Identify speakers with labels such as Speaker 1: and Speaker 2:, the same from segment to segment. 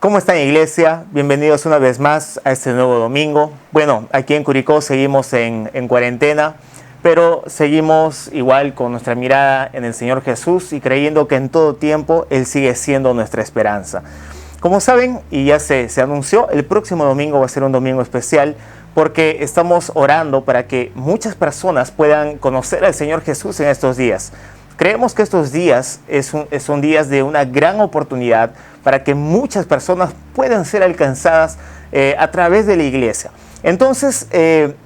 Speaker 1: ¿Cómo están, iglesia? Bienvenidos una vez más a este nuevo domingo. Bueno, aquí en Curicó seguimos en cuarentena, pero seguimos igual con nuestra mirada en el Señor Jesús y creyendo que en todo tiempo Él sigue siendo nuestra esperanza. Como saben, y ya se anunció, el próximo domingo va a ser un domingo especial porque estamos orando para que muchas personas puedan conocer al Señor Jesús en estos días. Creemos que estos días son días de una gran oportunidad para que muchas personas puedan ser alcanzadas a través de la iglesia. Entonces,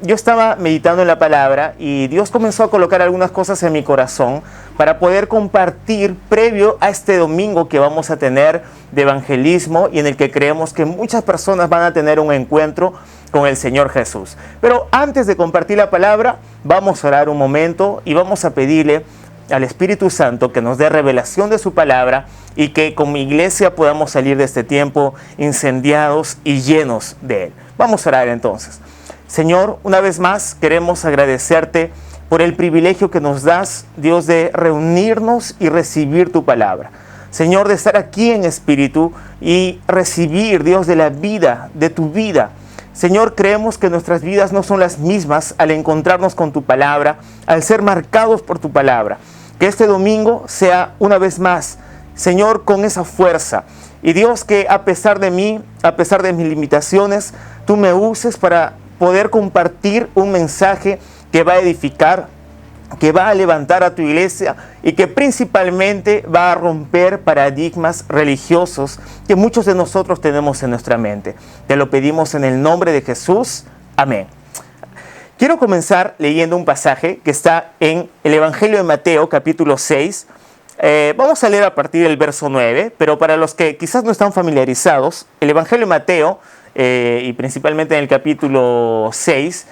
Speaker 1: yo estaba meditando en la palabra y Dios comenzó a colocar algunas cosas en mi corazón para poder compartir previo a este domingo que vamos a tener de evangelismo y en el que creemos que muchas personas van a tener un encuentro con el Señor Jesús. Pero antes de compartir la palabra, vamos a orar un momento y vamos a pedirle al Espíritu Santo que nos dé revelación de su palabra y que como iglesia podamos salir de este tiempo incendiados y llenos de Él. Vamos a orar entonces. Señor, una vez más queremos agradecerte por el privilegio que nos das, Dios, de reunirnos y recibir tu palabra. Señor, de estar aquí en espíritu y recibir, Dios, de la vida, de tu vida. Señor, creemos que nuestras vidas no son las mismas al encontrarnos con tu palabra, al ser marcados por tu palabra. Que este domingo sea una vez más, Señor, con esa fuerza. Y Dios, que a pesar de mí, a pesar de mis limitaciones, tú me uses para poder compartir un mensaje que va a edificar, que va a levantar a tu iglesia y que principalmente va a romper paradigmas religiosos que muchos de nosotros tenemos en nuestra mente. Te lo pedimos en el nombre de Jesús. Amén. Quiero comenzar leyendo un pasaje que está en el Evangelio de Mateo, capítulo 6. Vamos a leer a partir del verso 9, pero para los que quizás no están familiarizados, el Evangelio de Mateo, y principalmente en el capítulo 6,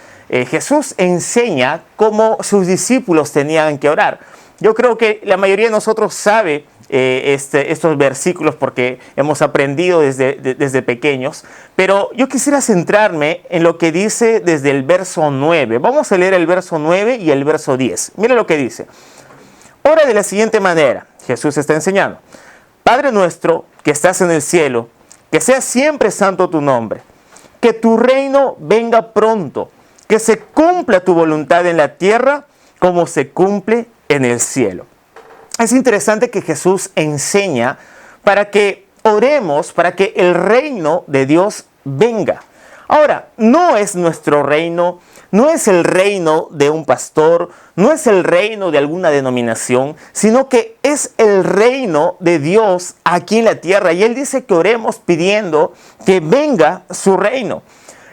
Speaker 1: Jesús enseña cómo sus discípulos tenían que orar. Yo creo que la mayoría de nosotros sabe estos versículos porque hemos aprendido desde pequeños, pero yo quisiera centrarme en lo que dice desde el verso 9. Vamos a leer el verso 9 y el verso 10. Mira lo que dice. Ora de la siguiente manera. Jesús está enseñando. Padre nuestro que estás en el cielo, que sea siempre santo tu nombre, que tu reino venga pronto, que se cumpla tu voluntad en la tierra como se cumple en el cielo. Es interesante que Jesús enseña para que oremos, para que el reino de Dios venga. Ahora, no es nuestro reino, no es el reino de un pastor, no es el reino de alguna denominación, sino que es el reino de Dios aquí en la tierra. Y Él dice que oremos pidiendo que venga su reino.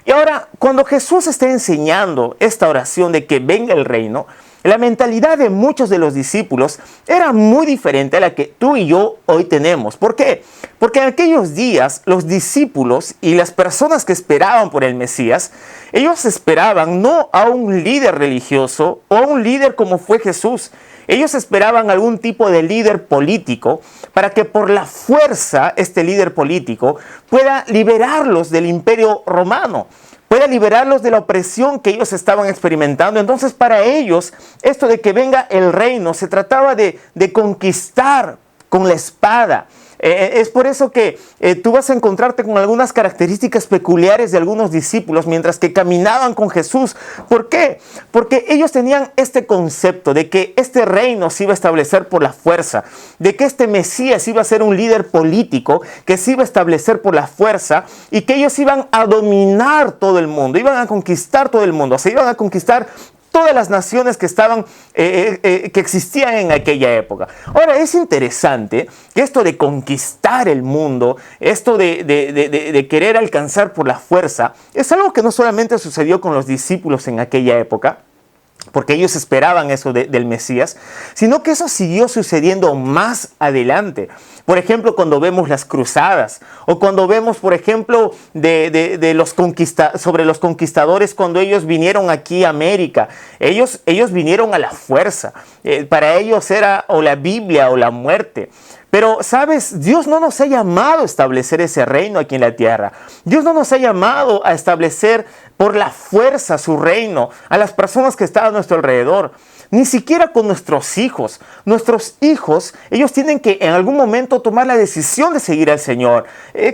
Speaker 1: Y ahora, cuando Jesús está enseñando esta oración de que venga el reino, la mentalidad de muchos de los discípulos era muy diferente a la que tú y yo hoy tenemos. ¿Por qué? Porque en aquellos días los discípulos y las personas que esperaban por el Mesías, ellos esperaban no a un líder religioso o a un líder como fue Jesús. Ellos esperaban algún tipo de líder político para que por la fuerza este líder político pueda liberarlos del imperio romano, pueda liberarlos de la opresión que ellos estaban experimentando. Entonces, para ellos, esto de que venga el reino se trataba de conquistar con la espada. Es por eso que tú vas a encontrarte con algunas características peculiares de algunos discípulos mientras que caminaban con Jesús. ¿Por qué? Porque ellos tenían este concepto de que este reino se iba a establecer por la fuerza, de que este Mesías iba a ser un líder político que se iba a establecer por la fuerza y que ellos iban a dominar todo el mundo, iban a conquistar todo el mundo, se iban a conquistar todas las naciones que que existían en aquella época. Ahora, es interesante que esto de conquistar el mundo, esto de querer alcanzar por la fuerza, es algo que no solamente sucedió con los discípulos en aquella época, porque ellos esperaban eso del Mesías, sino que eso siguió sucediendo más adelante. Por ejemplo, cuando vemos las cruzadas, o cuando vemos, por ejemplo, sobre los conquistadores cuando ellos vinieron aquí a América. Ellos vinieron a la fuerza. Para ellos era o la Biblia o la muerte. Pero, ¿sabes? Dios no nos ha llamado a establecer ese reino aquí en la tierra. Dios no nos ha llamado a establecer por la fuerza su reino a las personas que están a nuestro alrededor. ni siquiera con nuestros hijos. Nuestros hijos, ellos tienen que en algún momento tomar la decisión de seguir al Señor.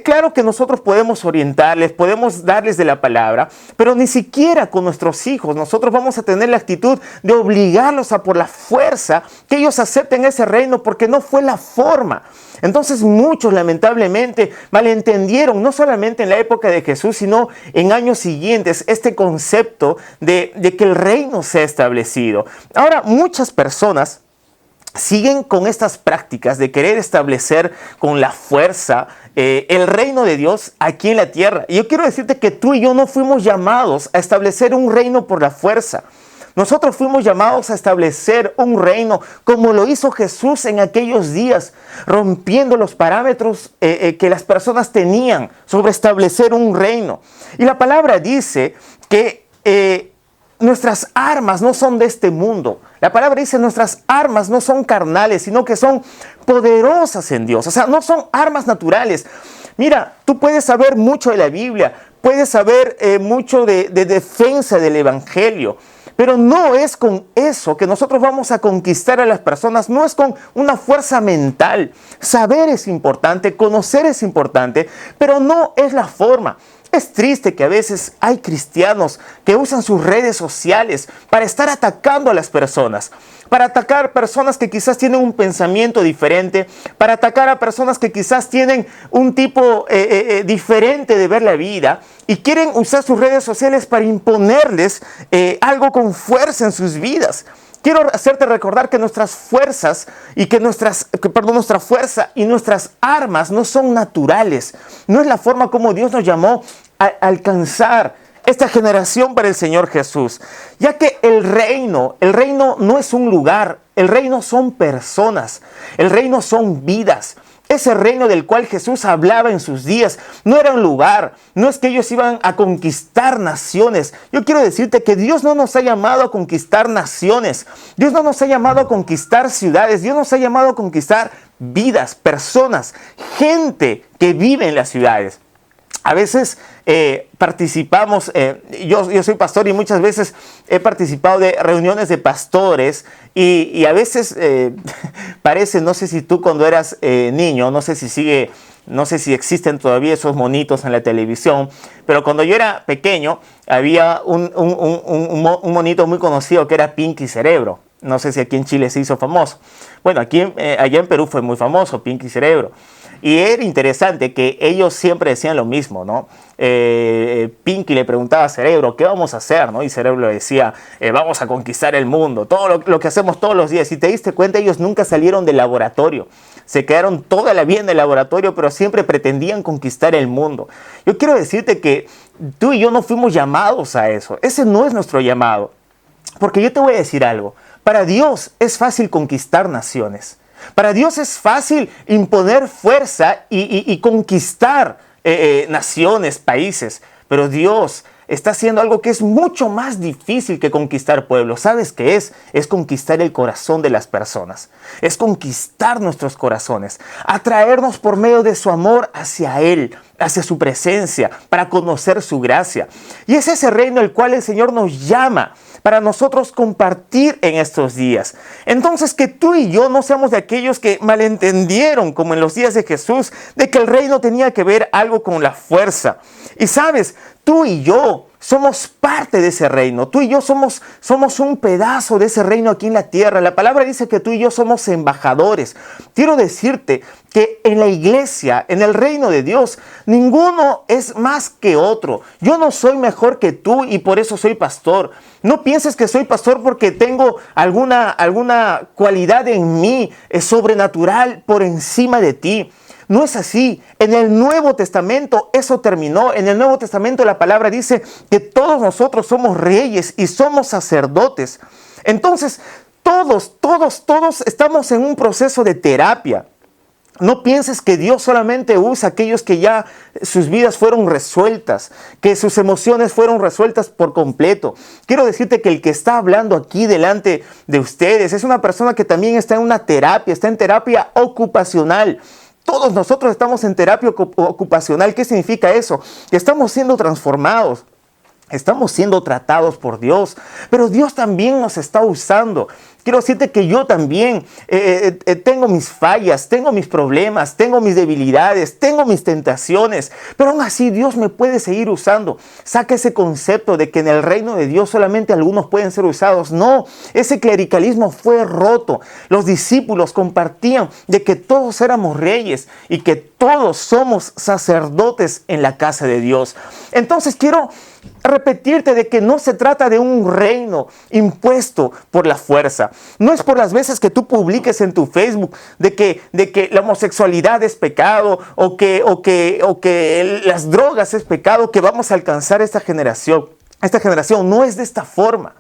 Speaker 1: Claro que nosotros podemos orientarles, podemos darles de la palabra, pero ni siquiera con nuestros hijos nosotros vamos a tener la actitud de obligarlos a por la fuerza que ellos acepten ese reino, porque no fue la forma. Entonces muchos lamentablemente malentendieron, no solamente en la época de Jesús, sino en años siguientes, este concepto de que el reino sea establecido. Ahora, muchas personas siguen con estas prácticas de querer establecer con la fuerza el reino de Dios aquí en la tierra. Y yo quiero decirte que tú y yo no fuimos llamados a establecer un reino por la fuerza. Nosotros fuimos llamados a establecer un reino como lo hizo Jesús en aquellos días, rompiendo los parámetros que las personas tenían sobre establecer un reino. Y la palabra dice que nuestras armas no son de este mundo. La palabra dice nuestras armas no son carnales, sino que son poderosas en Dios. O sea, no son armas naturales. Mira, tú puedes saber mucho de la Biblia, puedes saber mucho de defensa del Evangelio, pero no es con eso que nosotros vamos a conquistar a las personas, no es con una fuerza mental. Saber es importante, conocer es importante, pero no es la forma. Es triste que a veces hay cristianos que usan sus redes sociales para estar atacando a las personas, para atacar personas que quizás tienen un pensamiento diferente, para atacar a personas que quizás tienen un tipo diferente de ver la vida y quieren usar sus redes sociales para imponerles algo con fuerza en sus vidas. Quiero hacerte recordar que nuestras fuerzas y nuestra fuerza y nuestras armas no son naturales. No es la forma como Dios nos llamó a alcanzar esta generación para el Señor Jesús. Ya que el reino no es un lugar, el reino son personas, el reino son vidas. Ese reino del cual Jesús hablaba en sus días no era un lugar, no es que ellos iban a conquistar naciones. Yo quiero decirte que Dios no nos ha llamado a conquistar naciones, Dios no nos ha llamado a conquistar ciudades, Dios nos ha llamado a conquistar vidas, personas, gente que vive en las ciudades. A veces participamos, yo soy pastor y muchas veces he participado de reuniones de pastores y a veces parece, no sé si tú cuando eras niño, no sé si existen todavía esos monitos en la televisión, pero cuando yo era pequeño había un monito muy conocido que era Pinky Cerebro. No sé si aquí en Chile se hizo famoso. Bueno, allá en Perú fue muy famoso Pinky Cerebro. Y era interesante que ellos siempre decían lo mismo, ¿no? Pinky le preguntaba a Cerebro, ¿qué vamos a hacer? ¿No? Y Cerebro le decía, vamos a conquistar el mundo, todo lo que hacemos todos los días. Si te diste cuenta, ellos nunca salieron del laboratorio. Se quedaron toda la vida en el laboratorio, pero siempre pretendían conquistar el mundo. Yo quiero decirte que tú y yo no fuimos llamados a eso. Ese no es nuestro llamado. Porque yo te voy a decir algo. Para Dios es fácil conquistar naciones. Para Dios es fácil imponer fuerza y conquistar naciones, países. Pero Dios está haciendo algo que es mucho más difícil que conquistar pueblos. ¿Sabes qué es? Es conquistar el corazón de las personas. Es conquistar nuestros corazones. Atraernos por medio de su amor hacia Él, hacia su presencia, para conocer su gracia. Y es ese reino el cual el Señor nos llama para nosotros compartir en estos días. Entonces, que tú y yo no seamos de aquellos que malentendieron, como en los días de Jesús, de que el reino tenía que ver algo con la fuerza. Y sabes, tú y yo somos parte de ese reino. Tú y yo somos un pedazo de ese reino aquí en la tierra. La palabra dice que tú y yo somos embajadores. Quiero decirte que en la iglesia, en el reino de Dios, ninguno es más que otro. Yo no soy mejor que tú y por eso soy pastor. No pienses que soy pastor porque tengo alguna cualidad en mí sobrenatural por encima de ti. No es así. En el Nuevo Testamento eso terminó. En el Nuevo Testamento la palabra dice que todos nosotros somos reyes y somos sacerdotes. Entonces, todos estamos en un proceso de terapia. No pienses que Dios solamente usa a aquellos que ya sus vidas fueron resueltas, que sus emociones fueron resueltas por completo. Quiero decirte que el que está hablando aquí delante de ustedes es una persona que también está en una terapia, está en terapia ocupacional. Todos nosotros estamos en terapia ocupacional. ¿Qué significa eso? Que estamos siendo transformados. Estamos siendo tratados por Dios, pero Dios también nos está usando. quiero decirte que yo también tengo mis fallas, tengo mis problemas, tengo mis debilidades, tengo mis tentaciones, pero aún así Dios me puede seguir usando. Saca ese concepto de que en el reino de Dios solamente algunos pueden ser usados. No, ese clericalismo fue roto. Los discípulos compartían de que todos éramos reyes y que todos somos sacerdotes en la casa de Dios. Entonces quiero repetirte de que no se trata de un reino impuesto por la fuerza. No es por las veces que tú publiques en tu Facebook de que la homosexualidad es pecado o que las drogas es pecado que vamos a alcanzar esta generación. Esta generación no es de esta forma.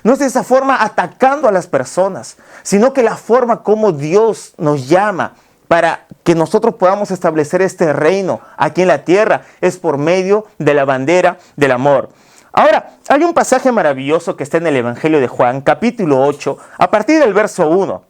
Speaker 1: No es de esta forma atacando a las personas, sino que la forma como Dios nos llama para que nosotros podamos establecer este reino aquí en la tierra es por medio de la bandera del amor. Ahora, hay un pasaje maravilloso que está en el Evangelio de Juan, capítulo 8, a partir del verso 1.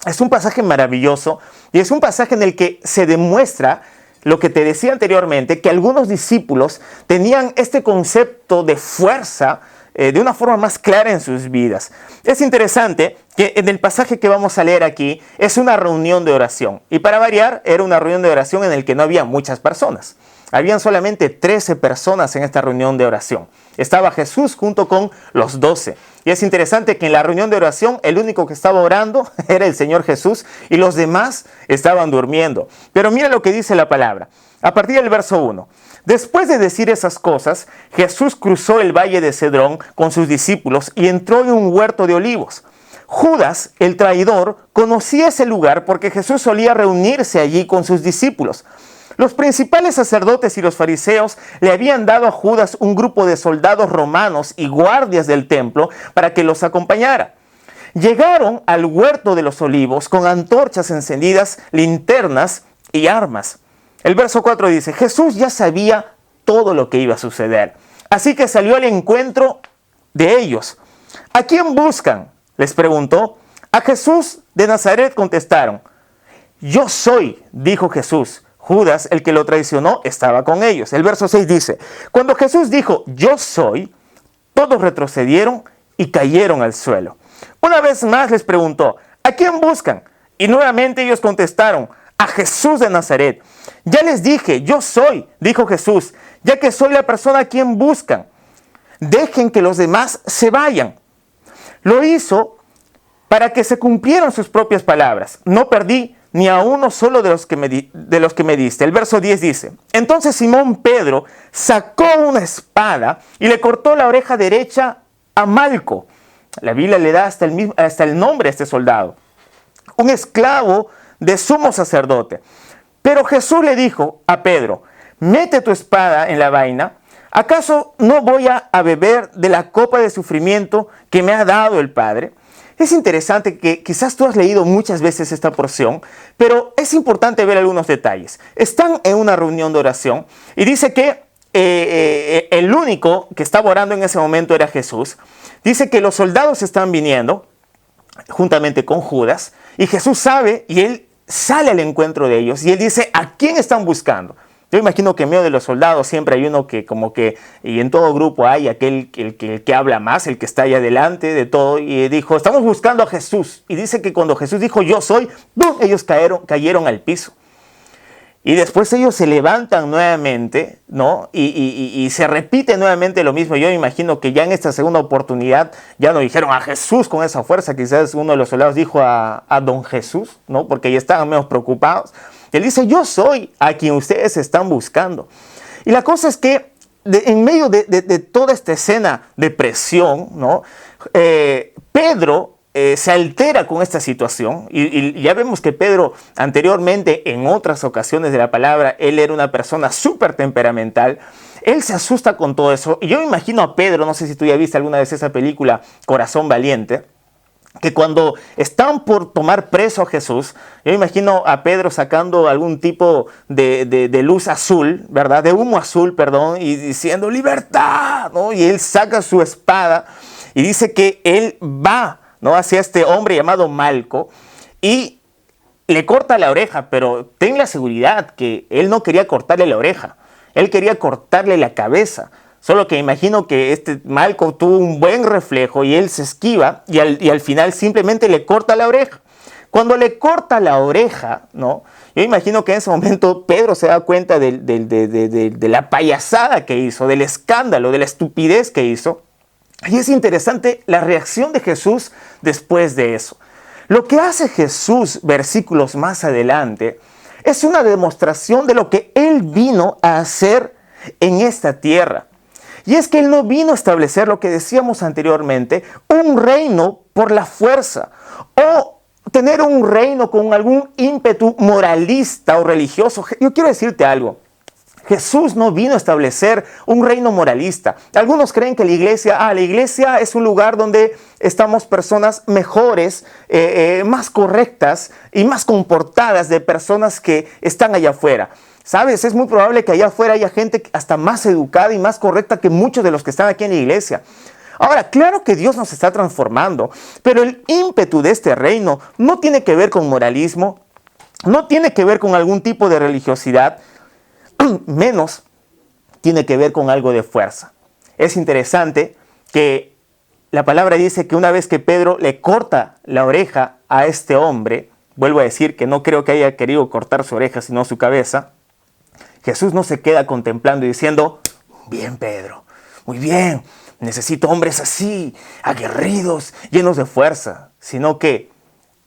Speaker 1: Es un pasaje maravilloso y es un pasaje en el que se demuestra lo que te decía anteriormente, que algunos discípulos tenían este concepto de fuerza de una forma más clara en sus vidas. Es interesante que en el pasaje que vamos a leer aquí es una reunión de oración. Y para variar, era una reunión de oración en la que no había muchas personas. Habían solamente 13 personas en esta reunión de oración. Estaba Jesús junto con los 12. Y es interesante que en la reunión de oración el único que estaba orando era el Señor Jesús y los demás estaban durmiendo. Pero mira lo que dice la palabra. A partir del verso 1. Después de decir esas cosas, Jesús cruzó el valle de Cedrón con sus discípulos y entró en un huerto de olivos. Judas, el traidor, conocía ese lugar porque Jesús solía reunirse allí con sus discípulos. Los principales sacerdotes y los fariseos le habían dado a Judas un grupo de soldados romanos y guardias del templo para que los acompañara. Llegaron al huerto de los olivos con antorchas encendidas, linternas y armas. El verso 4 dice, Jesús ya sabía todo lo que iba a suceder, así que salió al encuentro de ellos. ¿A quién buscan?, les preguntó. A Jesús de Nazaret contestaron. Yo soy, dijo Jesús. Judas, el que lo traicionó, estaba con ellos. El verso 6 dice, cuando Jesús dijo, yo soy, todos retrocedieron y cayeron al suelo. Una vez más les preguntó, ¿a quién buscan? Y nuevamente ellos contestaron, a Jesús de Nazaret. Ya les dije, yo soy, dijo Jesús, ya que soy la persona a quien buscan. Dejen que los demás se vayan. Lo hizo para que se cumplieran sus propias palabras. No perdí ni a uno solo de los que me diste. El verso 10 dice, entonces Simón Pedro sacó una espada y le cortó la oreja derecha a Malco. La Biblia le da hasta el nombre a este soldado. Un esclavo de sumo sacerdote. Pero Jesús le dijo a Pedro, mete tu espada en la vaina. ¿Acaso no voy a beber de la copa de sufrimiento que me ha dado el Padre? Es interesante que quizás tú has leído muchas veces esta porción, pero es importante ver algunos detalles. Están en una reunión de oración y dice que el único que estaba orando en ese momento era Jesús. Dice que los soldados están viniendo juntamente con Judas y Jesús sabe y él sale al encuentro de ellos y él dice, ¿a quién están buscando? Yo imagino que en medio de los soldados siempre hay uno que y en todo grupo hay aquel que habla más, el que está ahí adelante de todo, y dijo, estamos buscando a Jesús. Y dice que cuando Jesús dijo, yo soy, ¡bum!, ellos cayeron al piso. Y después ellos se levantan nuevamente, ¿no? Y se repite nuevamente lo mismo. Yo imagino que ya en esta segunda oportunidad ya no dijeron a Jesús con esa fuerza. Quizás uno de los soldados dijo a don Jesús, ¿no? Porque ya estaban menos preocupados. Él dice, yo soy a quien ustedes están buscando. Y la cosa es que en medio de toda esta escena de presión, ¿no? Pedro se altera con esta situación y ya vemos que Pedro anteriormente en otras ocasiones de la palabra, él era una persona súper temperamental. Él se asusta con todo eso y yo me imagino a Pedro, no sé si tú ya viste alguna vez esa película Corazón Valiente, que cuando están por tomar preso a Jesús, yo me imagino a Pedro sacando algún tipo de luz azul, ¿verdad? De humo azul, perdón, y diciendo ¡libertad!, ¿no? Y él saca su espada y dice que él va, ¿no?, hacia este hombre llamado Malco y le corta la oreja, pero ten la seguridad que él no quería cortarle la oreja, él quería cortarle la cabeza. Solo que imagino que este Malco tuvo un buen reflejo y él se esquiva y al final simplemente le corta la oreja. Cuando le corta la oreja, ¿no? Yo imagino que en ese momento Pedro se da cuenta de la payasada que hizo, del escándalo, de la estupidez que hizo. Y es interesante la reacción de Jesús después de eso. Lo que hace Jesús, versículos más adelante, es una demostración de lo que Él vino a hacer en esta tierra. Y es que Él no vino a establecer lo que decíamos anteriormente, un reino por la fuerza o tener un reino con algún ímpetu moralista o religioso. Yo quiero decirte algo. Jesús no vino a establecer un reino moralista. Algunos creen que la iglesia es un lugar donde estamos personas mejores, más correctas y más comportadas de personas que están allá afuera. ¿Sabes? Es muy probable que allá afuera haya gente hasta más educada y más correcta que muchos de los que están aquí en la iglesia. Ahora, claro que Dios nos está transformando, pero el ímpetu de este reino no tiene que ver con moralismo, no tiene que ver con algún tipo de religiosidad, menos tiene que ver con algo de fuerza. Es interesante que la palabra dice que una vez que Pedro le corta la oreja a este hombre, vuelvo a decir que no creo que haya querido cortar su oreja, sino su cabeza, Jesús no se queda contemplando y diciendo, bien Pedro, muy bien, necesito hombres así, aguerridos, llenos de fuerza, sino que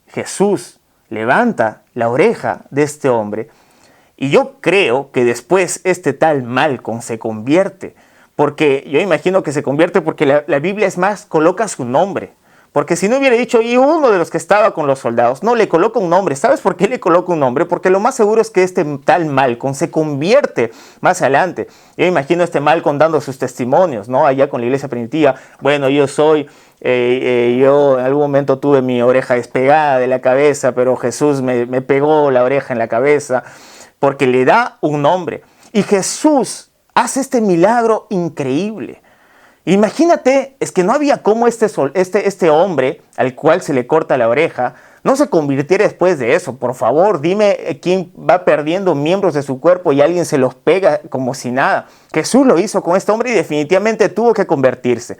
Speaker 1: Jesús levanta la oreja de este hombre y yo creo que después este tal Malcom se convierte, porque yo imagino que se convierte porque la Biblia es más, coloca su nombre. Porque si no hubiera dicho, y uno de los que estaba con los soldados, no, le coloca un nombre. ¿Sabes por qué le coloca un nombre? Porque lo más seguro es que este tal Malcom se convierte más adelante. Yo imagino a este Malcom dando sus testimonios, ¿no? Allá con la iglesia primitiva. Bueno, yo en algún momento tuve mi oreja despegada de la cabeza, pero Jesús me pegó la oreja en la cabeza, porque le da un nombre. Y Jesús hace este milagro increíble. Imagínate, es que no había cómo este hombre al cual se le corta la oreja no se convirtiera después de eso. Por favor, dime quién va perdiendo miembros de su cuerpo y alguien se los pega como si nada. Jesús lo hizo con este hombre y definitivamente tuvo que convertirse.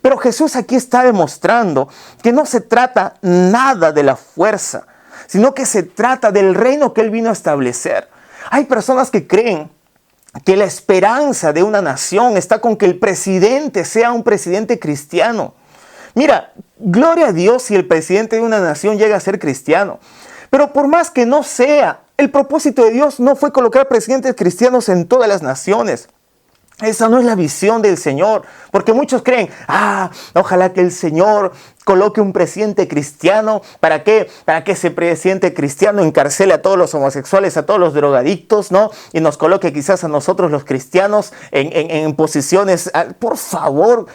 Speaker 1: Pero Jesús aquí está demostrando que no se trata nada de la fuerza, sino que se trata del reino que Él vino a establecer. Hay personas que creen que la esperanza de una nación está con que el presidente sea un presidente cristiano. Mira, gloria a Dios si el presidente de una nación llega a ser cristiano. Pero por más que no sea, el propósito de Dios no fue colocar presidentes cristianos en todas las naciones. Esa no es la visión del Señor, porque muchos creen, ojalá que el Señor coloque un presidente cristiano. ¿Para qué? Para que ese presidente cristiano encarcele a todos los homosexuales, a todos los drogadictos, ¿no? Y nos coloque quizás a nosotros los cristianos en posiciones. Por favor,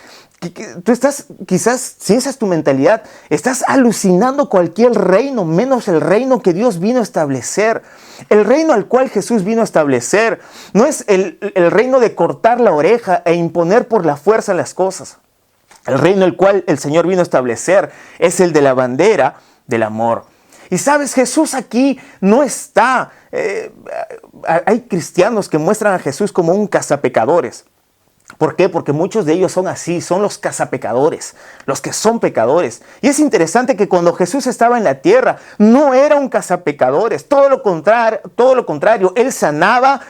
Speaker 1: tú estás, quizás, si esa es tu mentalidad, estás alucinando cualquier reino, menos el reino que Dios vino a establecer. El reino al cual Jesús vino a establecer no es el reino de cortar la oreja e imponer por la fuerza las cosas. El reino al cual el Señor vino a establecer es el de la bandera del amor. Y sabes, Jesús aquí no está. Hay cristianos que muestran a Jesús como un cazapecadores. ¿Por qué? Porque muchos de ellos son así, son los cazapecadores, los que son pecadores. Y es interesante que cuando Jesús estaba en la tierra, no era un cazapecadores, todo lo contrario, Él sanaba,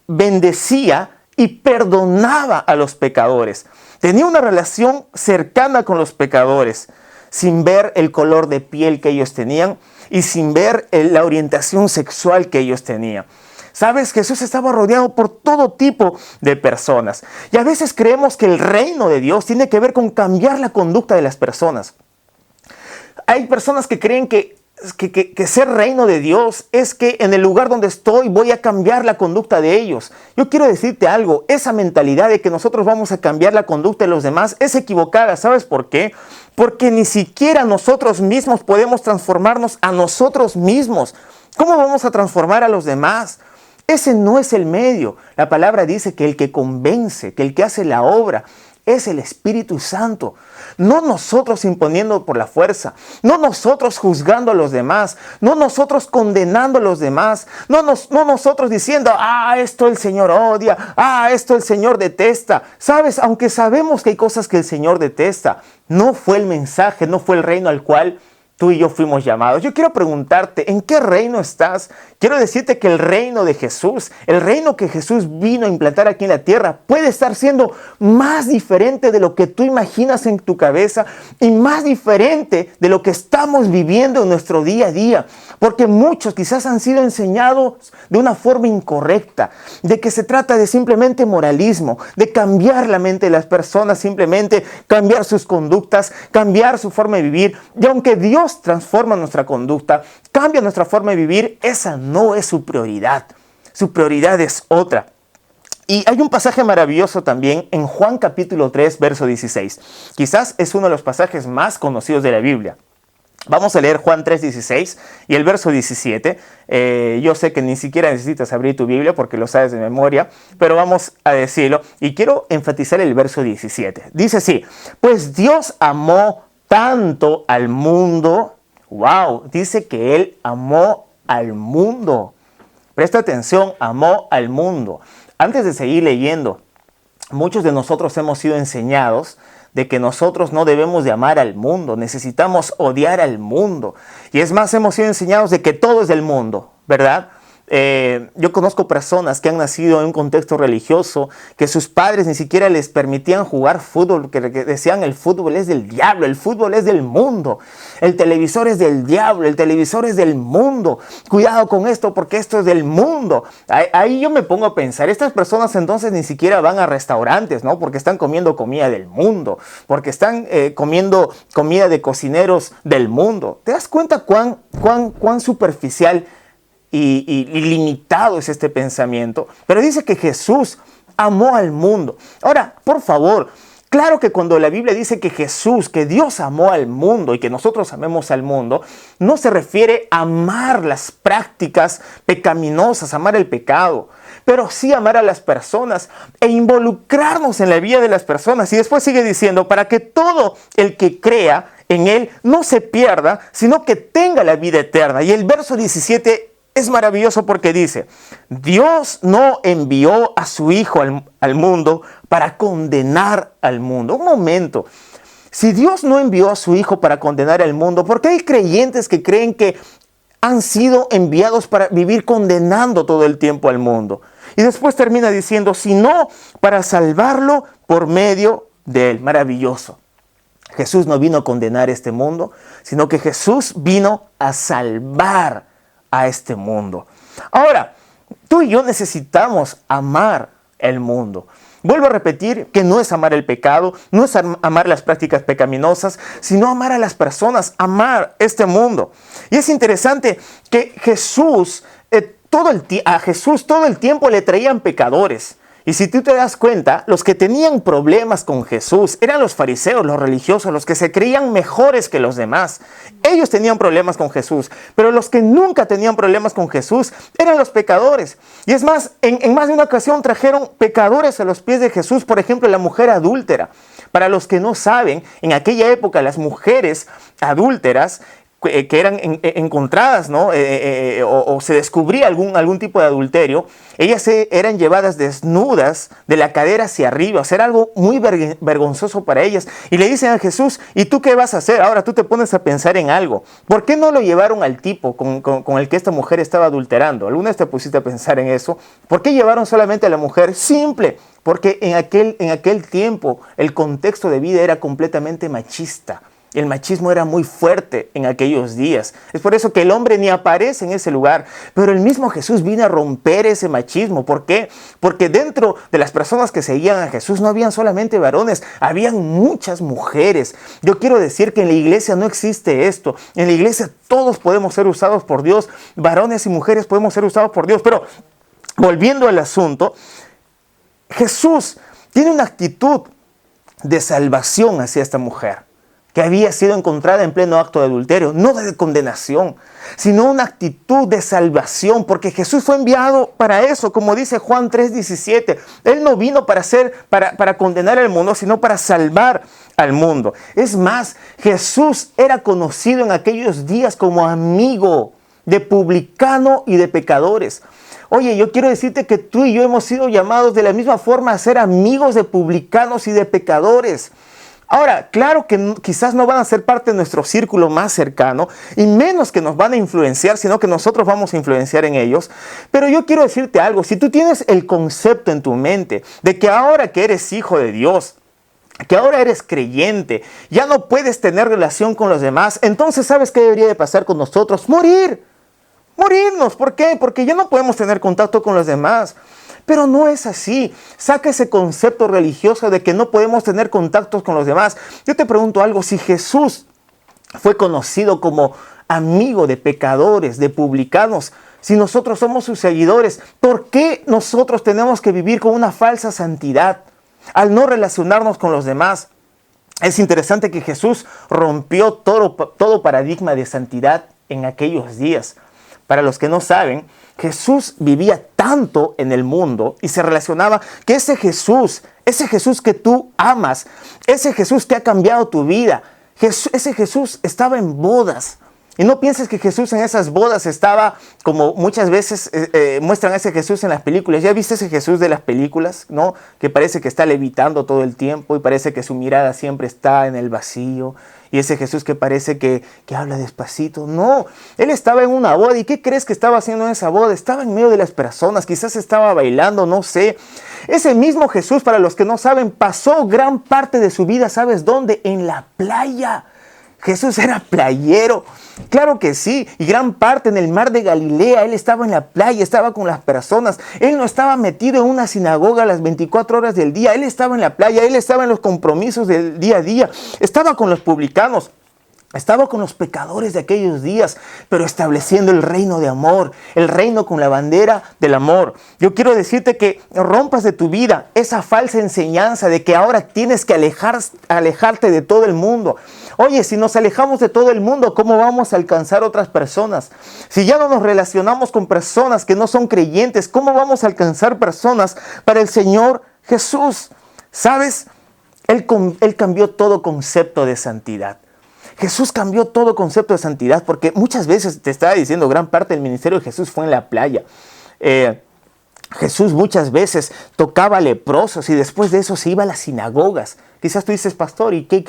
Speaker 1: bendecía y perdonaba a los pecadores. Tenía una relación cercana con los pecadores, sin ver el color de piel que ellos tenían y sin ver la orientación sexual que ellos tenían. ¿Sabes? Jesús estaba rodeado por todo tipo de personas. Y a veces creemos que el reino de Dios tiene que ver con cambiar la conducta de las personas. Hay personas que creen que ser reino de Dios es que en el lugar donde estoy voy a cambiar la conducta de ellos. Yo quiero decirte algo, esa mentalidad de que nosotros vamos a cambiar la conducta de los demás es equivocada. ¿Sabes por qué? Porque ni siquiera nosotros mismos podemos transformarnos a nosotros mismos. ¿Cómo vamos a transformar a los demás? Ese no es el medio. La palabra dice que el que convence, que el que hace la obra, es el Espíritu Santo. No nosotros imponiendo por la fuerza, no nosotros juzgando a los demás, no nosotros condenando a los demás, no nosotros diciendo, esto el Señor odia, esto el Señor detesta. ¿Sabes? Aunque sabemos que hay cosas que el Señor detesta, no fue el mensaje, no fue el reino al cual tú y yo fuimos llamados. Yo quiero preguntarte, ¿en qué reino estás? Quiero decirte que el reino de Jesús, el reino que Jesús vino a implantar aquí en la tierra, puede estar siendo más diferente de lo que tú imaginas en tu cabeza y más diferente de lo que estamos viviendo en nuestro día a día. Porque muchos quizás han sido enseñados de una forma incorrecta, de que se trata de simplemente moralismo, de cambiar la mente de las personas, simplemente cambiar sus conductas, cambiar su forma de vivir. Y aunque Dios transforma nuestra conducta, cambia nuestra forma de vivir, esa no es su prioridad. Su prioridad es otra. Y hay un pasaje maravilloso también en Juan capítulo 3, verso 16. Quizás es uno de los pasajes más conocidos de la Biblia. Vamos a leer Juan 3:16 y el verso 17. Yo sé que ni siquiera necesitas abrir tu Biblia porque lo sabes de memoria, pero vamos a decirlo. Y quiero enfatizar el verso 17. Dice así: pues Dios amó tanto al mundo. Wow, dice que Él amó al mundo. Presta atención, amó al mundo. Antes de seguir leyendo, muchos de nosotros hemos sido enseñados de que nosotros no debemos de amar al mundo, necesitamos odiar al mundo. Y es más, hemos sido enseñados de que todo es del mundo, ¿verdad? Yo conozco personas que han nacido en un contexto religioso, que sus padres ni siquiera les permitían jugar fútbol, que decían el fútbol es del diablo, el fútbol es del mundo, el televisor es del diablo, el televisor es del mundo, cuidado con esto porque esto es del mundo. Ahí yo me pongo a pensar, estas personas entonces ni siquiera van a restaurantes, ¿no? Porque están comiendo comida del mundo, porque están comiendo comida de cocineros del mundo. ¿Te das cuenta cuán superficial y limitado es este pensamiento? Pero dice que Jesús amó al mundo. Ahora, por favor, claro que cuando la Biblia dice que Jesús, que Dios amó al mundo y que nosotros amemos al mundo, no se refiere a amar las prácticas pecaminosas, amar el pecado, pero sí amar a las personas e involucrarnos en la vida de las personas. Y después sigue diciendo, para que todo el que crea en Él no se pierda, sino que tenga la vida eterna. Y el verso 17 es maravilloso porque dice, Dios no envió a su Hijo al mundo para condenar al mundo. Un momento, si Dios no envió a su Hijo para condenar al mundo, ¿por qué hay creyentes que creen que han sido enviados para vivir condenando todo el tiempo al mundo? Y después termina diciendo, sino para salvarlo por medio de Él. Maravilloso. Jesús no vino a condenar este mundo, sino que Jesús vino a salvar a este mundo. Ahora, tú y yo necesitamos amar el mundo. Vuelvo a repetir que no es amar el pecado, no es amar las prácticas pecaminosas, sino amar a las personas, amar este mundo. Y es interesante que a Jesús todo el tiempo le traían pecadores. Y si tú te das cuenta, los que tenían problemas con Jesús eran los fariseos, los religiosos, los que se creían mejores que los demás. Ellos tenían problemas con Jesús, pero los que nunca tenían problemas con Jesús eran los pecadores. Y es más, en más de una ocasión trajeron pecadores a los pies de Jesús, por ejemplo, la mujer adúltera. Para los que no saben, en aquella época las mujeres adúlteras que eran encontradas, ¿no? O se descubría algún tipo de adulterio, ellas eran llevadas desnudas de la cadera hacia arriba. O sea, era algo muy vergonzoso para ellas. Y le dicen a Jesús, ¿y tú qué vas a hacer? Ahora tú te pones a pensar en algo. ¿Por qué no lo llevaron al tipo con el que esta mujer estaba adulterando? ¿Alguna vez te pusiste a pensar en eso? ¿Por qué llevaron solamente a la mujer? Simple, porque en aquel tiempo el contexto de vida era completamente machista. El machismo era muy fuerte en aquellos días. Es por eso que el hombre ni aparece en ese lugar. Pero el mismo Jesús vino a romper ese machismo. ¿Por qué? Porque dentro de las personas que seguían a Jesús no habían solamente varones, habían muchas mujeres. Yo quiero decir que en la iglesia no existe esto. En la iglesia todos podemos ser usados por Dios. Varones y mujeres podemos ser usados por Dios. Pero volviendo al asunto, Jesús tiene una actitud de salvación hacia esta mujer. que había sido encontrada en pleno acto de adulterio, no de condenación, sino una actitud de salvación, porque Jesús fue enviado para eso, como dice Juan 3:17. Él no vino para condenar al mundo, sino para salvar al mundo. Es más, Jesús era conocido en aquellos días como amigo de publicano y de pecadores. Oye, yo quiero decirte que tú y yo hemos sido llamados de la misma forma a ser amigos de publicanos y de pecadores. Ahora, claro que quizás no van a ser parte de nuestro círculo más cercano y menos que nos van a influenciar, sino que nosotros vamos a influenciar en ellos. Pero yo quiero decirte algo, si tú tienes el concepto en tu mente de que ahora que eres hijo de Dios, que ahora eres creyente, ya no puedes tener relación con los demás, entonces ¿sabes qué debería de pasar con nosotros? Morirnos. ¿Por qué? Porque ya no podemos tener contacto con los demás. Pero no es así. Saca ese concepto religioso de que no podemos tener contactos con los demás. Yo te pregunto algo, si Jesús fue conocido como amigo de pecadores, de publicanos, si nosotros somos sus seguidores, ¿por qué nosotros tenemos que vivir con una falsa santidad al no relacionarnos con los demás? Es interesante que Jesús rompió todo paradigma de santidad en aquellos días. Para los que no saben, Jesús vivía tanto en el mundo y se relacionaba que ese Jesús que tú amas, ese Jesús que ha cambiado tu vida, ese Jesús estaba en bodas. Y no pienses que Jesús en esas bodas estaba como muchas veces muestran a ese Jesús en las películas. ¿Ya viste ese Jesús de las películas, no? Que parece que está levitando todo el tiempo y parece que su mirada siempre está en el vacío. Y ese Jesús que parece que habla despacito. No, él estaba en una boda. ¿Y qué crees que estaba haciendo en esa boda? Estaba en medio de las personas, quizás estaba bailando, no sé. Ese mismo Jesús, para los que no saben, pasó gran parte de su vida, ¿sabes dónde? En la playa. Jesús era playero, claro que sí, y gran parte en el mar de Galilea. Él estaba en la playa, estaba con las personas. Él no estaba metido en una sinagoga a las 24 horas del día. Él estaba en la playa, él estaba en los compromisos del día a día. Estaba con los publicanos, estaba con los pecadores de aquellos días, pero estableciendo el reino de amor, el reino con la bandera del amor. Yo quiero decirte que rompas de tu vida esa falsa enseñanza de que ahora tienes que alejarte de todo el mundo. Oye, si nos alejamos de todo el mundo, ¿cómo vamos a alcanzar otras personas? Si ya no nos relacionamos con personas que no son creyentes, ¿cómo vamos a alcanzar personas para el Señor Jesús? ¿Sabes? Él cambió todo concepto de santidad. Jesús cambió todo concepto de santidad porque muchas veces, te estaba diciendo, gran parte del ministerio de Jesús fue en la playa. Jesús muchas veces tocaba leprosos y después de eso se iba a las sinagogas. Quizás tú dices, pastor, ¿y qué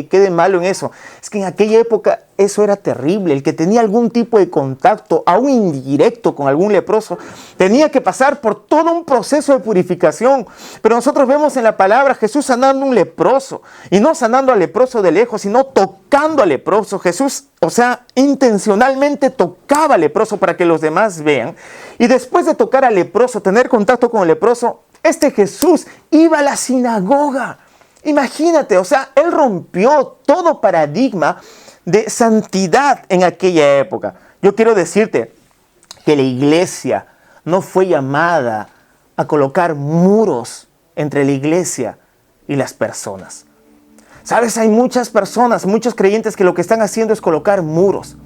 Speaker 1: de malo en eso? Es que en aquella época eso era terrible. El que tenía algún tipo de contacto, aún indirecto, con algún leproso, tenía que pasar por todo un proceso de purificación. Pero nosotros vemos en la palabra Jesús sanando a un leproso. Y no sanando al leproso de lejos, sino tocando al leproso. Jesús, intencionalmente tocaba al leproso para que los demás vean. Y después de tocar al leproso, tener contacto con el leproso, este Jesús iba a la sinagoga. Imagínate, él rompió todo paradigma de santidad en aquella época. Yo quiero decirte que la iglesia no fue llamada a colocar muros entre la iglesia y las personas. ¿Sabes? Hay muchas personas, muchos creyentes que lo que están haciendo es colocar muros.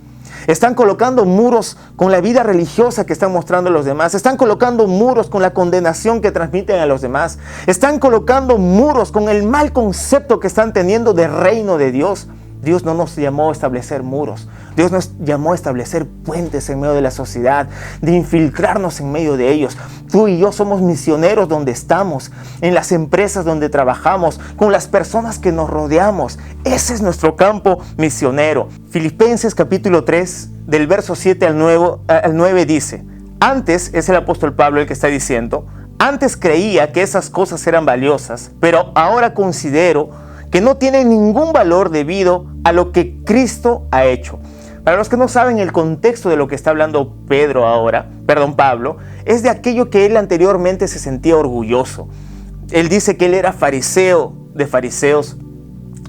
Speaker 1: Están colocando muros con la vida religiosa que están mostrando a los demás. Están colocando muros con la condenación que transmiten a los demás. Están colocando muros con el mal concepto que están teniendo del reino de Dios. Dios no nos llamó a establecer muros. Dios nos llamó a establecer puentes en medio de la sociedad, de infiltrarnos en medio de ellos. Tú y yo somos misioneros donde estamos, en las empresas donde trabajamos, con las personas que nos rodeamos. Ese es nuestro campo misionero. Filipenses capítulo 3, del verso 7 al 9 dice: antes, es el apóstol Pablo el que está diciendo, antes creía que esas cosas eran valiosas, pero ahora considero que no tienen ningún valor debido a lo que Cristo ha hecho. Para los que no saben el contexto de lo que está hablando Pablo, es de aquello que él anteriormente se sentía orgulloso. Él dice que él era fariseo de fariseos,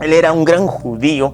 Speaker 1: él era un gran judío,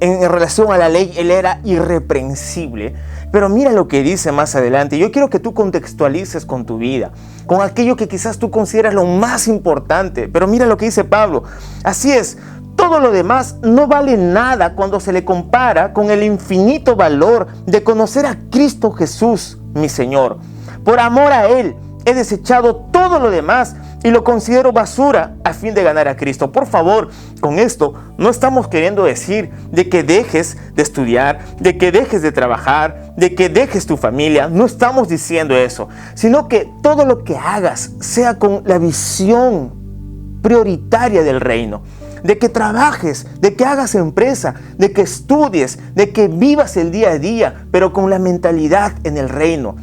Speaker 1: en relación a la ley él era irreprensible. Pero mira lo que dice más adelante. Yo quiero que tú contextualices con tu vida, con aquello que quizás tú consideras lo más importante. Pero mira lo que dice Pablo. Así es, todo lo demás no vale nada cuando se le compara con el infinito valor de conocer a Cristo Jesús, mi Señor. Por amor a Él, he desechado todo lo demás y lo considero basura a fin de ganar a Cristo. Por favor, con esto no estamos queriendo decir de que dejes de estudiar, de que dejes de trabajar, de que dejes tu familia. No estamos diciendo eso, sino que todo lo que hagas sea con la visión prioritaria del reino. De que trabajes, de que hagas empresa, de que estudies, de que vivas el día a día, pero con la mentalidad en el reino.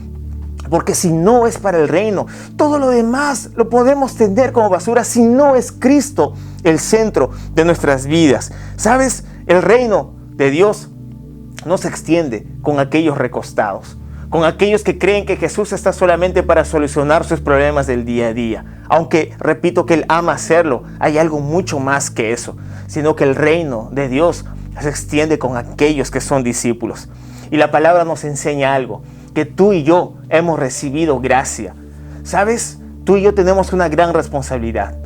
Speaker 1: Porque si no es para el reino, todo lo demás lo podemos tener como basura si no es Cristo el centro de nuestras vidas. ¿Sabes? El reino de Dios no se extiende con aquellos recostados, con aquellos que creen que Jesús está solamente para solucionar sus problemas del día a día. Aunque repito que Él ama hacerlo, hay algo mucho más que eso, sino que el reino de Dios se extiende con aquellos que son discípulos. Y la palabra nos enseña algo, que tú y yo hemos recibido gracia. ¿Sabes? Tú y yo tenemos una gran responsabilidad.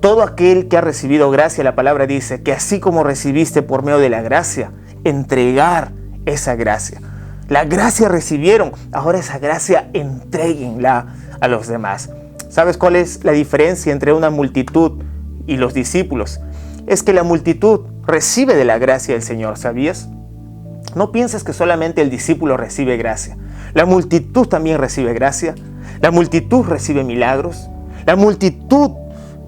Speaker 1: Todo aquel que ha recibido gracia, la palabra dice que así como recibiste por medio de la gracia, entregar esa gracia. La gracia recibieron, ahora esa gracia entréguenla a los demás. ¿Sabes cuál es la diferencia entre una multitud y los discípulos? Es que la multitud recibe de la gracia del Señor, ¿sabías? No pienses que solamente el discípulo recibe gracia. La multitud también recibe gracia. La multitud recibe milagros. La multitud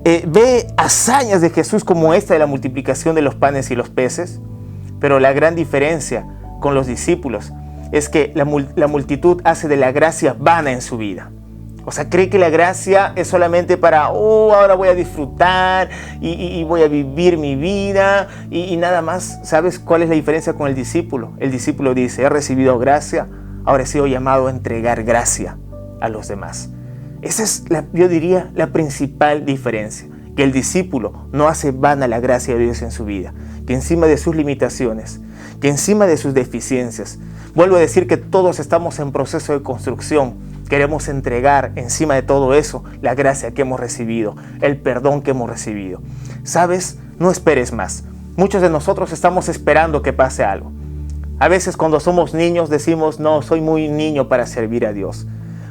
Speaker 1: ve hazañas de Jesús como esta de la multiplicación de los panes y los peces. Pero la gran diferencia con los discípulos es que la multitud hace de la gracia vana en su vida. O sea, cree que la gracia es solamente para, ahora voy a disfrutar y voy a vivir mi vida y nada más. ¿Sabes cuál es la diferencia con el discípulo? El discípulo dice, he recibido gracia, ahora he sido llamado a entregar gracia a los demás. Esa es, yo diría, la principal diferencia. Que el discípulo no hace vana la gracia de Dios en su vida. Que encima de sus limitaciones, que encima de sus deficiencias, vuelvo a decir que todos estamos en proceso de construcción. Queremos entregar encima de todo eso la gracia que hemos recibido, el perdón que hemos recibido. ¿Sabes? No esperes más. Muchos de nosotros estamos esperando que pase algo. A veces cuando somos niños decimos, no, soy muy niño para servir a Dios.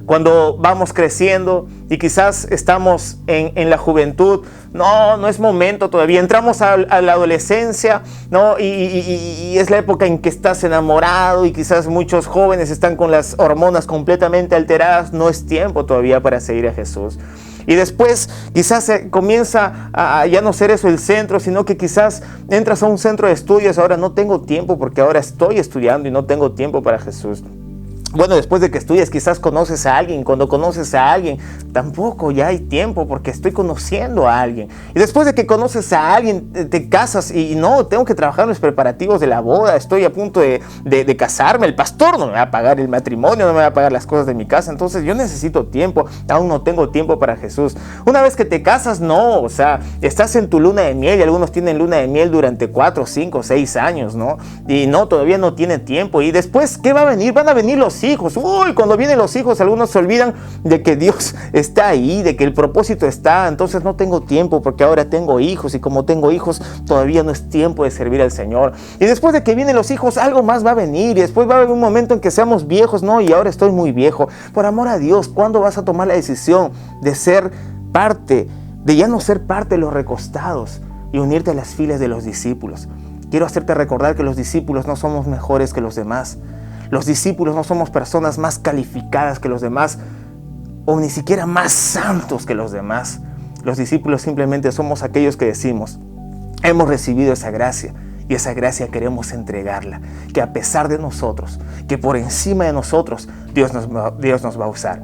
Speaker 1: Cuando vamos creciendo y quizás estamos en la juventud, no es momento todavía. Entramos a la adolescencia, ¿no? Y es la época en que estás enamorado y quizás muchos jóvenes están con las hormonas completamente alteradas. No es tiempo todavía para seguir a Jesús. Y después quizás comienza a ya no ser eso el centro, sino que quizás entras a un centro de estudios. Ahora no tengo tiempo porque ahora estoy estudiando y no tengo tiempo para Jesús. Bueno, después de que estudias quizás conoces a alguien. Cuando conoces a alguien tampoco ya hay tiempo porque estoy conociendo a alguien. Y después de que conoces a alguien te casas y no, tengo que trabajar en los preparativos de la boda. Estoy a punto de casarme. El pastor no me va a pagar el matrimonio, no me va a pagar las cosas de mi casa. Entonces yo necesito tiempo. Aún no tengo tiempo para Jesús. Una vez que te casas, no, o sea, estás en tu luna de miel y algunos tienen luna de miel durante 4, 5, 6 años, ¿no? Y no, todavía no tiene tiempo. Y después, ¿qué va a venir? Van a venir los hijos. Cuando vienen los hijos, algunos se olvidan de que Dios está ahí, de que el propósito está. Entonces no tengo tiempo porque ahora tengo hijos y como tengo hijos, todavía no es tiempo de servir al Señor. Y después de que vienen los hijos, algo más va a venir y después va a haber un momento en que seamos viejos, ¿no? Y ahora estoy muy viejo. Por amor a Dios, ¿cuándo vas a tomar la decisión de ser parte, de ya no ser parte de los recostados y unirte a las filas de los discípulos? Quiero hacerte recordar que los discípulos no somos mejores que los demás. Los discípulos no somos personas más calificadas que los demás o ni siquiera más santos que los demás. Los discípulos simplemente somos aquellos que decimos, hemos recibido esa gracia y esa gracia queremos entregarla. Que a pesar de nosotros, que por encima de nosotros, Dios nos va a usar.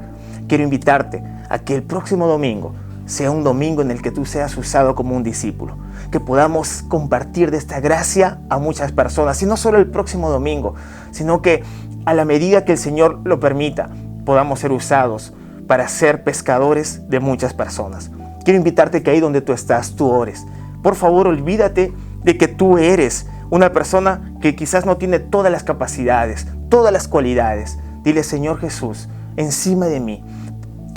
Speaker 1: Quiero invitarte a que el próximo domingo sea un domingo en el que tú seas usado como un discípulo, que podamos compartir de esta gracia a muchas personas, y no solo el próximo domingo, sino que a la medida que el Señor lo permita, podamos ser usados para ser pescadores de muchas personas. Quiero invitarte que ahí donde tú estás, tú ores. Por favor, olvídate de que tú eres una persona que quizás no tiene todas las capacidades, todas las cualidades. Dile, Señor Jesús, encima de mí,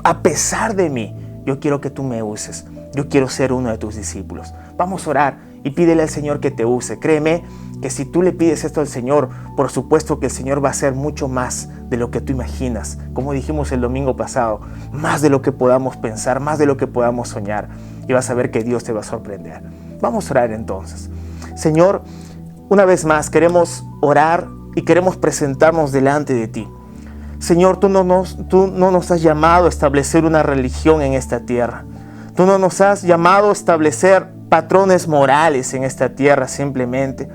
Speaker 1: a pesar de mí, yo quiero que tú me uses. Yo quiero ser uno de tus discípulos. Vamos a orar y pídele al Señor que te use. Créeme que si tú le pides esto al Señor, por supuesto que el Señor va a hacer mucho más de lo que tú imaginas. Como dijimos el domingo pasado, más de lo que podamos pensar, más de lo que podamos soñar. Y vas a ver que Dios te va a sorprender. Vamos a orar entonces. Señor, una vez más queremos orar y queremos presentarnos delante de ti. Señor, tú no nos has llamado a establecer una religión en esta tierra. Tú no nos has llamado a establecer patrones morales en esta tierra simplemente.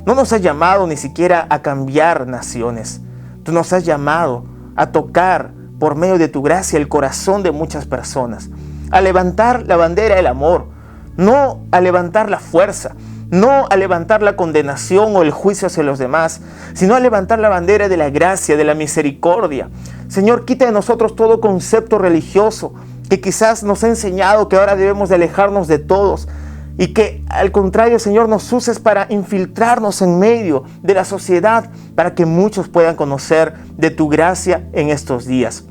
Speaker 1: No nos has llamado ni siquiera a cambiar naciones. Tú nos has llamado a tocar por medio de tu gracia el corazón de muchas personas, a levantar la bandera del amor, no a levantar la fuerza, no a levantar la condenación o el juicio hacia los demás, sino a levantar la bandera de la gracia, de la misericordia. Señor, quita de nosotros todo concepto religioso que quizás nos ha enseñado que ahora debemos de alejarnos de todos, y que al contrario, Señor, nos uses para infiltrarnos en medio de la sociedad para que muchos puedan conocer de tu gracia en estos días.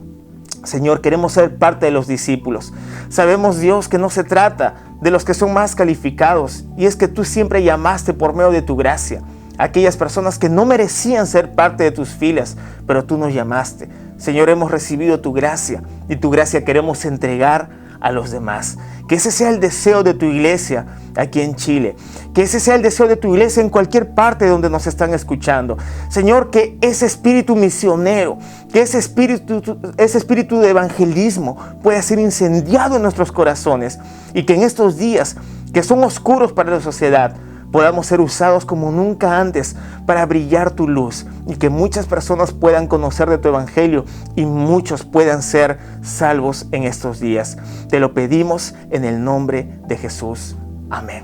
Speaker 1: Señor, queremos ser parte de los discípulos. Sabemos, Dios, que no se trata de los que son más calificados, y es que tú siempre llamaste por medio de tu gracia a aquellas personas que no merecían ser parte de tus filas, pero tú nos llamaste. Señor, hemos recibido tu gracia y tu gracia queremos entregar a los demás. Que ese sea el deseo de tu iglesia aquí en Chile. Que ese sea el deseo de tu iglesia en cualquier parte donde nos están escuchando. Señor, que ese espíritu misionero, que ese espíritu de evangelismo pueda ser incendiado en nuestros corazones, y que en estos días que son oscuros para la sociedad podamos ser usados como nunca antes para brillar tu luz, y que muchas personas puedan conocer de tu evangelio y muchos puedan ser salvos en estos días. Te lo pedimos en el nombre de Jesús. Amén.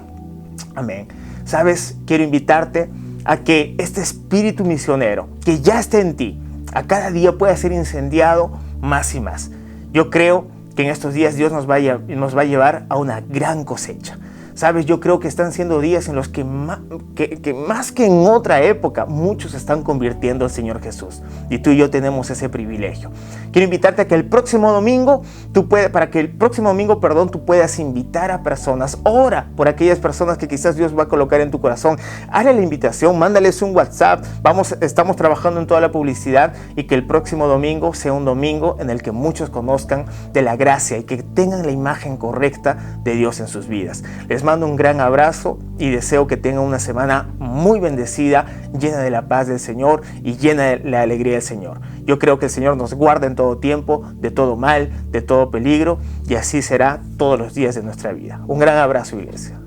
Speaker 1: Amén. ¿Sabes? Quiero invitarte a que este espíritu misionero que ya está en ti, a cada día pueda ser incendiado más y más. Yo creo que en estos días Dios nos va a llevar a una gran cosecha. Sabes, yo creo que están siendo días en los que más que en otra época, muchos se están convirtiendo al Señor Jesús. Y tú y yo tenemos ese privilegio. Quiero invitarte a que el próximo domingo, tú puedas invitar a personas. Ora por aquellas personas que quizás Dios va a colocar en tu corazón. Hazle la invitación, mándales un WhatsApp. Estamos trabajando en toda la publicidad, y que el próximo domingo sea un domingo en el que muchos conozcan de la gracia y que tengan la imagen correcta de Dios en sus vidas. Les mando un gran abrazo y deseo que tengan una semana muy bendecida, llena de la paz del Señor y llena de la alegría del Señor. Yo creo que el Señor nos guarda en todo tiempo, de todo mal, de todo peligro, y así será todos los días de nuestra vida. Un gran abrazo, iglesia.